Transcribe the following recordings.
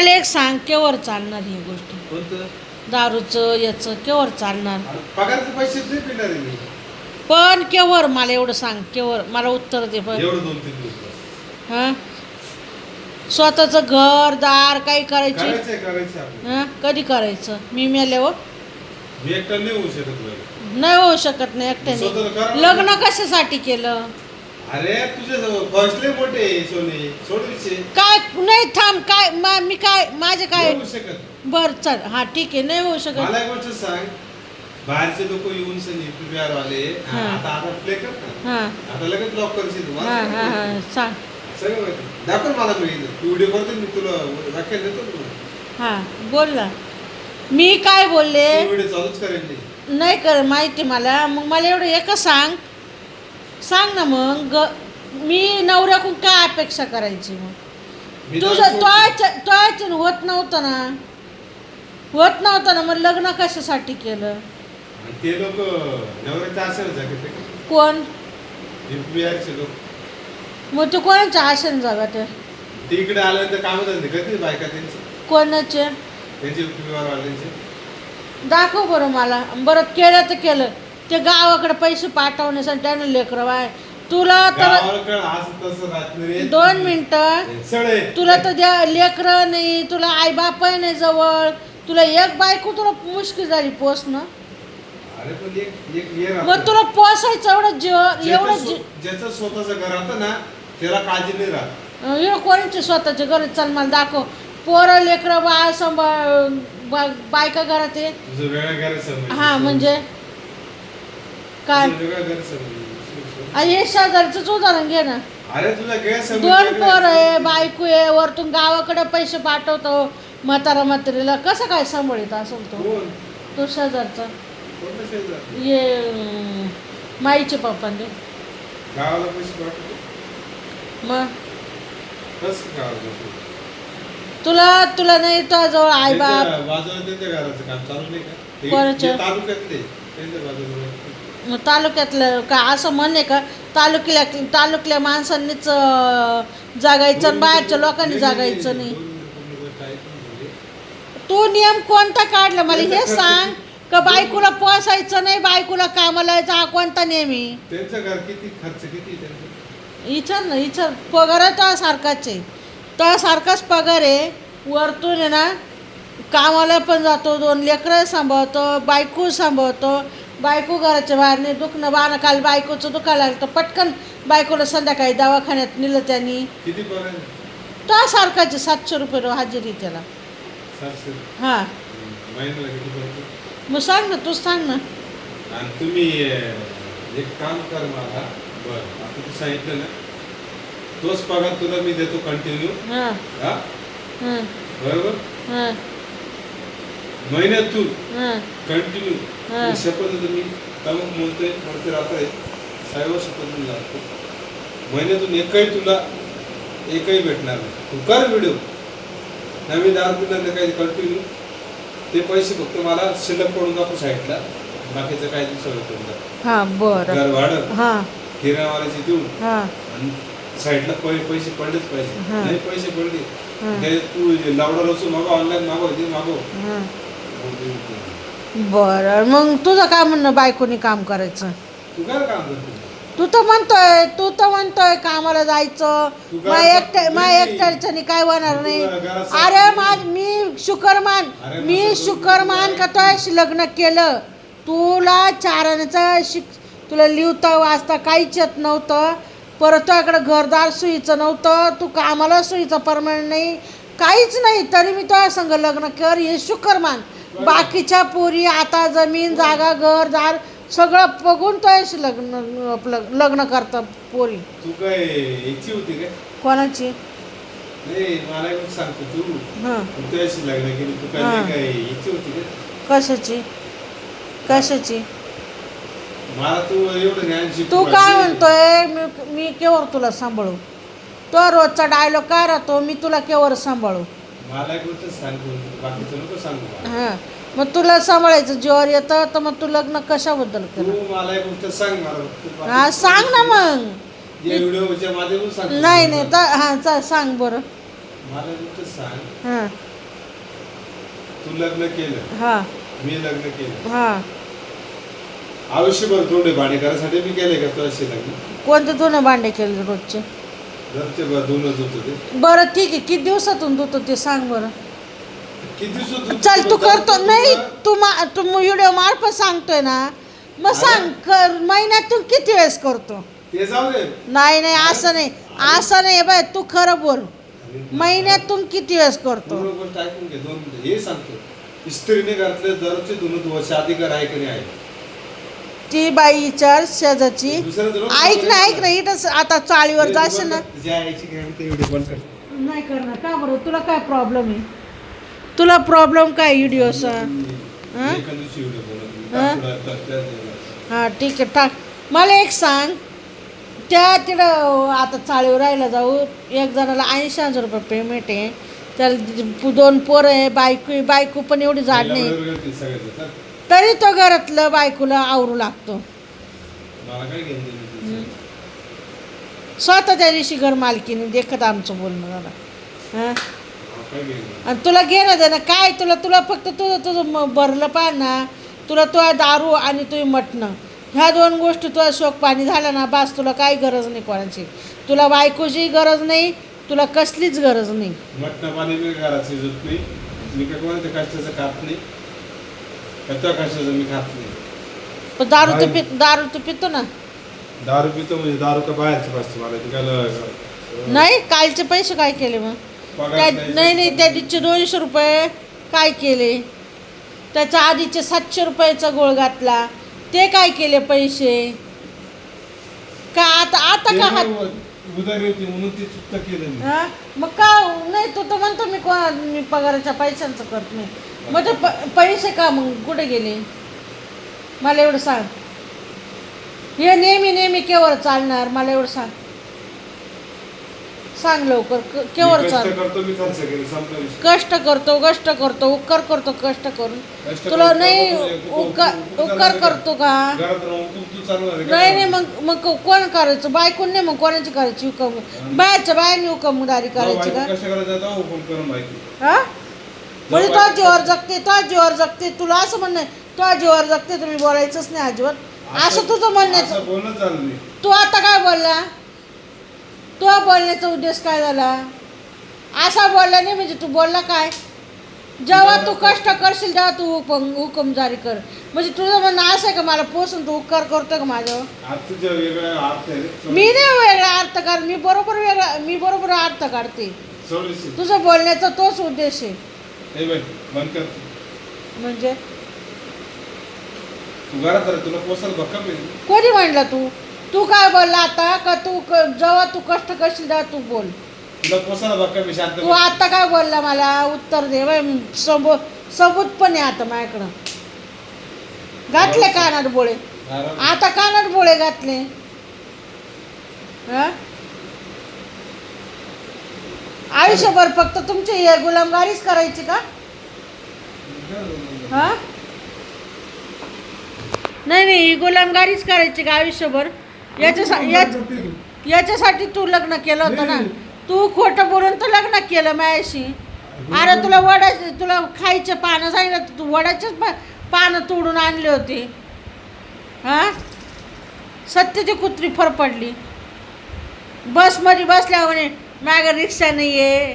मला एक सांग, केवर चालणार ही गोष्ट? कोणतं? दारूचं याचं केवर चालणार? पगारचे पैसे नाही पिणार आहे मी. पण केवर मला एवढं सांग, केवर मला उत्तर दे पण. एवढं 2-3 दिवस हां, स्वतःचं घर दार काही करायची? करायचंय आपल्याला. हां, कधी करायचं? मी मेल्यावर मी एकटा नाही होऊ शकत बाई. नाही होऊ शकत नाही स्वतःला एकट्याने. करावं लग्न लागेल. कशासाठी केलं? अरे तुझे फसले मोठे सोने सोड विषय. काय नाही, थांब, काय मी काय माझे काय नाही होऊ शकत. बर चल, हा ठीक आहे, नाही होऊ शकत. मला एक गोष्ट सांग, बाहेरचे लोक येऊन सनी पीपीआर वाले हा. आता प्ले कर ना. हां आता लगेच ब्लॉक करशील तू. हां हां हां, सांग. सगळं माहिती. दाखव मला मी तू व्हिडिओ करतो मी तुला व्याख्यान देतो तुला. हां, बोल ना. मी काय बोलले? व्हिडिओ चालूच करेल नाही. नाही कर माहिती मला. मग मला एवढं एकच सांग, सांग ना मग मी नवऱ्याकडून काय अपेक्षा करायची? मग मी तुझं तो होत नव्हतं ना, होत नव्हतं ना, मग लग्न कशासाठी केलं? आणि ते लोक नवऱ्याच्या आशेने जगत आहे. कोण? पीपीआरचे लोक मग ते कोणाच्या आशेने जगत आहे? ते इकडे आल्यानंतर काम धंदे करते बायका त्यांचे, कोणाचे? त्यांचे पीपीआर वाल्यांचे. दाखव बरं मला. बरं केलं तर केलं, ते गावाकडे पैसे पाठवण्यासाठी त्यानं लेकरं बाय तुला तर. गावाकडे असं तसं राहत नाही. 2 मिनिटं. सळे तुला तर द्या लेकरं नाही, तुला आई बाप नाही जवळ, तुला एक बायको तुला मुश्किल झाली पोसणं. अरे पण एक ये मग तुला पोसायचं एवढं ज्याचं स्वतःचं घर राहतं ना त्याला काळजी नाही राहत. एवढं कोणाचे स्वतःचे घर? चल मला दाखव. पोरं लेकरं बाळ सांभाळ बायका घरात आहे. तुझं वेगळं घर समज. हा म्हणजे काय? वेगळं घर समज. हे शेजारचंच उदाहरण घे ना. अरे तुझा गैरसमज. 2 पोरं आहे, बायको आहे, वरतून गावाकडे पैसे पाठवतो म्हातारीला, कसं काय सांभाळीत असेल तो? कोण? तो शेजारचा कोणतं शेजार? ये माईचे पप्पांनी. गावाला पैसे पाठवतो. मग कसं गावाला? तुला नाही तो जवळ आई बाप. बाजूला त्यांच्या घराचं काम चालू नाही का? कोणाच्या? तालुक्यातले त्यांच्या बाजूला. मग तालुक्यातलं का असं म्हण आहे का? तालुक्यातल्या माणसांनीच जागायचं आणि बाहेरच्या लोकांनी जागायचं नाही. तू नियम कोणता काढला मला हे सांग. का बायकोला पोसायचं नाही, बायकोला कामाला यायचं, हा कोणता नियम आहे? त्यांचं घर किती खर्च किती त्यांचा? विचार ना, विचार. पगार आहे तो सारखाच आहे, तो सारखाच पगार आहे. वरतून आहे ना कामाला पण जातो, 2 लेकरं सांभाळतो, बायको सांभाळतो. बायको घराच्या बाहेर नाही. दुखणं बाणं काल बायकोचं दुखायला लागलं तर पटकन बायकोला संध्याकाळी दवाखान्यात नेलं त्यांनी. किती पगार? तो सारखाचे 700 रुपये हजेरी त्याला. 700. हां, महिन्याला किती पडतो? मग सांग ना, तूच सांग ना. आणि तुम्ही एक काम कर मला. बरं आता तू सांगितलं ना तोच पगार तुला मी देतो कंटिन्यू. हां हा हां बरोबर. हां महिन्यातून हां कंटिन्यू. हां. शपथ आहे मी तमक म्हणते राहतोय साहेब शपथ मी लागतो. महिन्यातून एकही भेटणार नाही. तू कर व्हिडिओ. नवीन 10 रुपये काही कंटिन्यू. ते पैसे फक्त मला शिल्लक पडून जातो साईडला. बाकीचं काही सगळं करून जातो. हां बरं. घर भाडं हां किराणावाल्याचे देऊन हां आणि साईडला पैसे पडलेच पाहिजे. हां. नाही पैसे पडले हां ते तू लावडा रसू मागव, ऑनलाईन मागव, ते मागव. हां. बरं, मग तुझं काय म्हणणं बायकोनी काम करायचं? तू काय काम करतो? तू तर म्हणतोय कामाला जायचं. तू घरात- माझ्या एकट्याच्यानी काय होणार नाही. तू घरात अरे मी शुक्रमान, अरे मी नसं शुक्रमान बोलू. का तो लग्न केलं. तुला चाराण्याचं तुला लिहिता वाचता काहीच येत नव्हतं. परत तुझ्याकडे घरदार सोयीचं नव्हतं. तू कामाला सोयीचं परमनंट नाही, काहीच नाही. तरी मी तुझ्या संग लग्न कर. हे शुक्रमान. बाकीच्या पोरी आता जमीन जागा घरदार सगळं बघून तो लग्न करतात पोरी. तू काय इच्छी होती काय? कोणाची? नाही मला एक सांगतो तू. हां, तू त्याशी लग्न केली तू काय हां. नाही काय इच्छी होती काय? कशाची? मला तू एवढं ज्ञान शिकवू तू काय घातली. म्हणतोय मी केवर तुला सांभाळू? तो रोजचा डायलॉग काय राहतो, मी तुला केवर सांभाळू? मला एक गोष्ट सांगतो, बाकीचं नको सांगू मला. हां, मग तुला सांभाळायचं जीवावर येतं तर मग तू लग्न कशाबद्दल केलं? तू मला एक गोष्ट सांग मला. तू हां सांग ना मग. या व्हिडिओच्या माध्यमातून सांग. नाही तर हां सांग बरं. मला नुसतं सांग, हां तू लग्न केलं, हां मी लग्न केलं, हां. आयुष्यभर धुणे भांडे करायसाठी मी केले का तू असे लग्न? कोणते धुणं भांडे केले रोजचे? घरचे धुणं धुतो ते बरं ठीक आहे, किती दिवसातून धुतो ते सांग बरं. किती दिवसात धुतो? चल तू करतो तुला- नाही, तू व्हिडिओ मार्फत सांगतोय ना, मग सांग महिन्यातून किती वेळेस करतो? ते जाऊ दे. नाही नाही असं नाही, असं नाही बाय, तू खरं बोल. महिन्यातून किती वेळेस करतो? पूर्ण गोष्ट ऐकून घे, 2 मिनिटं. हे सांगतो, स्त्रीने घरातले दररोजचे धुणं धुवा अधिकार आहे की नाही आहे? ती बाई विचार शेजारची. दुसऱ्याचं लोक ऐक ना इथं आता चाळीवर जाशील ना. तुझ्या आईची घ्यावी ते व्हिडिओ कॉल कर. नाही करणार का बरं? तुला काय प्रॉब्लेम आहे? तुला प्रॉब्लेम काय व्हिडिओचा? हां एका दिवशी व्हिडिओ बोलत हा? मी. हां ठीक आहे टाक. मला एक सांग, त्या तिकडं आता चाळीवर राहायला जाऊ, एक जणाला 80,000 रुपये पेमेंट आहे, त्याला 2 पोरं आहे, बायको पण एवढी झाड नाही, सगळ्याचं तरी तो घरातलं बायकोला आवरू लागतो. मला काय घेऊन स्वतःच्या दिवशी घर मालकीने देखत आमचं बोलणं झालं. हां काय घेऊन आणि तुला घेणं देणं काय? तुला फक्त तुझं भरलं पाहिजे ना. तुला तुझ्या दारू आणि तुझी मटणं, ह्या 2 गोष्टी तुझ्या शोक पाणी झालं ना, बस. तुला काही गरज नाही कोणाची, तुला बायकोची गरज नाही, तुला कसलीच गरज नाही. मटणं पाणी मी घरात शिजत नाही, मी काय कोणाच्या कष्टाचं खात नाही, त्या कष्टाचं मी खात नाही. पण दारू तू पितो ना. दारू पितो म्हणजे दारू का बाहेरची पाचते मला तिकडं नाही, कालचे पैसे काय केले मग? नाही त्या दिवशी 200 रुपये काय केले? त्याच्या आधीचे 700 रुपयाचा गोळ घातला, ते काय केले पैसे? का आता का हात? उधारी होती म्हणून ती चुकता केलं मी. हा? मग का नाही? तू तर म्हणतो मी पगाराच्या पैशांचं करत नाही, मग ते पैसे का मग कुठे गेले? मला एवढं सांग. हे नेहमी केवळ चालणार? मला एवढं सांग लवकर, केवळ कष्ट चाल. करतो मी, खर्च केलं, संपला विषय. कष्ट करतो उपकार करतो कष्ट करून. कष्ट तुला करतो, नाही तू उपकार करतो का? घरात राहून तू चालू आहे का? नाही मग कोण करायचं? बायकोन नाही, मग कोणाची करायची हुकम? बायांनी हुकमदारी करायची का? कशा करायचं आता हुकूम करून माहिती. हा म्हणजे तो जीवावर जगते तुला असं म्हणणं? तो जीवावर जगते, तुम्ही बोलायचंच नाही अजिबात, असं तुझं म्हणणं? असं बोलणं चालू नाही. तू आता काय बोलला? तुझा बोलण्याचा उद्देश काय झाला? असा बोलला नाही म्हणजे तू बोलला काय? जेव्हा तू कष्ट करशील तेव्हा तू हुकम जारी कर, म्हणजे तुझं म्हणणं असं आहे का मला पोसून तू उपकार करतो का माझ्यावर? अर्थ जे वेगळा अर्थ आहे रे. मी नाही वेगळा अर्थ काढ, मी बरोबर अर्थ काढते. सोडीशी. तुझं बोलण्याचा तोच उद्देश आहे. हे बाई बंद कर. म्हणजे तू घरात राह, तुला पोसायला भक्कम आहे. कोणी म्हणलं? तू काय बोलला आता? का जेव्हा तू कष्ट करशील तेव्हा तू बोल. तुला पोसायला भक्कम आहे, शांत तू बस. आता काय बोलला मला उत्तर दे बाई. सबूत पण आहे आता माझ्याकडं. घातले कानात बोळे, आता कानात बोळे घातले. हा आयुष्यभर फक्त तुमची हे गुलामगारीच करायची का? हा नाही ही गुलामगारीच करायची का आयुष्यभर? याच्यासाठी तू लग्न केलं होतं ना. तू खोटं बोलून तर लग्न केलं माझ्याशी. अरे तुला खायचे पानं सांगितलं, तू वडाचेच पानं तोडून आणले होते. हा सत्याची कुत्री फरफडली. बसमध्ये बसल्या म्हणे माझ्या रिक्षा नाही आहे,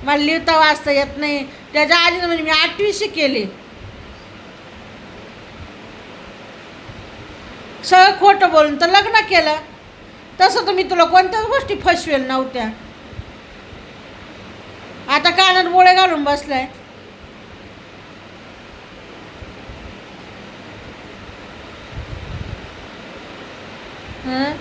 मला लिहिता वाचता येत नाही. त्याच्या आधी म्हणजे मी 8वी शिकेले. सगळं खोटं बोलून तर लग्न केलं. तसं तर मी तुला कोणत्याच गोष्टी फसवेल नव्हत्या. आता कानात बोळे घालून बसलाय. हं